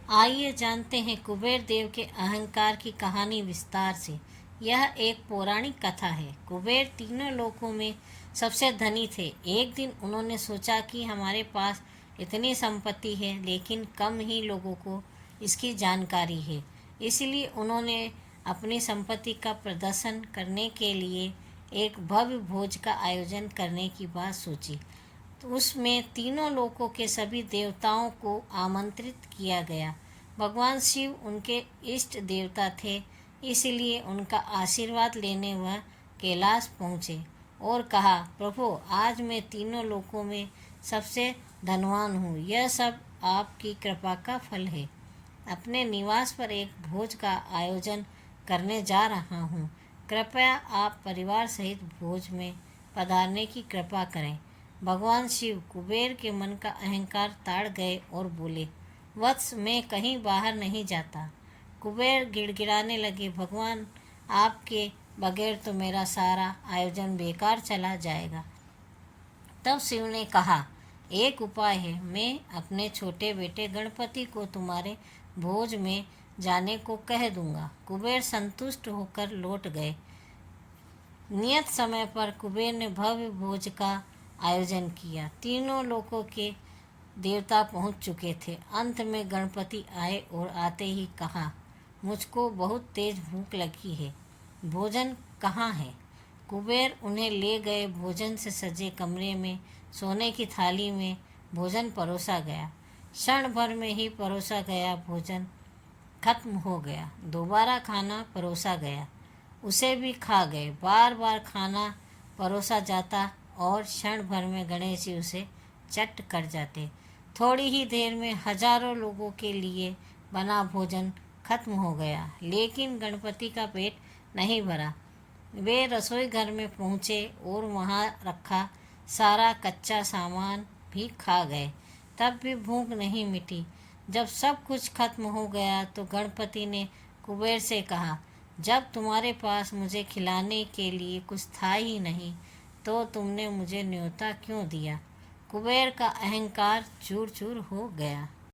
आइए जानते हैं कुबेर देव के अहंकार की कहानी विस्तार से। यह एक पौराणिक कथा है। कुबेर तीनों लोकों में सबसे धनी थे। एक दिन उन्होंने सोचा कि हमारे पास इतनी संपत्ति है, लेकिन कम ही लोगों को इसकी जानकारी है। इसलिए उन्होंने अपनी संपत्ति का प्रदर्शन करने के लिए एक भव्य भोज का आयोजन करने की बात सोची। तो उसमें तीनों लोकों के सभी देवताओं को आमंत्रित किया गया। भगवान शिव उनके इष्ट देवता थे, इसलिए उनका आशीर्वाद लेने वह कैलाश पहुँचे और कहा, प्रभु, आज मैं तीनों लोकों में सबसे धनवान हूँ। यह सब आपकी कृपा का फल है। अपने निवास पर एक भोज का आयोजन करने जा रहा हूँ। कृपया आप परिवार सहित भोज में पधारने की कृपा करें। भगवान शिव कुबेर के मन का अहंकार ताड़ गए और बोले, वत्स, मैं कहीं बाहर नहीं जाता। कुबेर गिड़गिड़ाने लगे, भगवान, आपके बगैर तो मेरा सारा आयोजन बेकार चला जाएगा। तब शिव ने कहा, एक उपाय है। मैं अपने छोटे बेटे गणपति को तुम्हारे भोज में जाने को कह दूंगा। कुबेर संतुष्ट होकर लौट गए। नियत समय पर कुबेर ने भव्य भोज का आयोजन किया। तीनों लोकों के देवता पहुंच चुके थे। अंत में गणपति आए और आते ही कहा, मुझको बहुत तेज भूख लगी है, भोजन कहाँ है? कुबेर उन्हें ले गए। भोजन से सजे कमरे में सोने की थाली में भोजन परोसा गया। क्षण भर में ही परोसा गया भोजन खत्म हो गया। दोबारा खाना परोसा गया, उसे भी खा गए। बार बार खाना परोसा जाता और क्षण भर में गणेश जी उसे चट कर जाते। थोड़ी ही देर में हजारों लोगों के लिए बना भोजन खत्म हो गया, लेकिन गणपति का पेट नहीं भरा। वे रसोई घर में पहुँचे और वहाँ रखा सारा कच्चा सामान भी खा गए। तब भी भूख नहीं मिटी। जब सब कुछ खत्म हो गया तो गणपति ने कुबेर से कहा, जब तुम्हारे पास मुझे खिलाने के लिए कुछ था ही नहीं, तो तुमने मुझे न्योता क्यों दिया? कुबेर का अहंकार चूर चूर हो गया।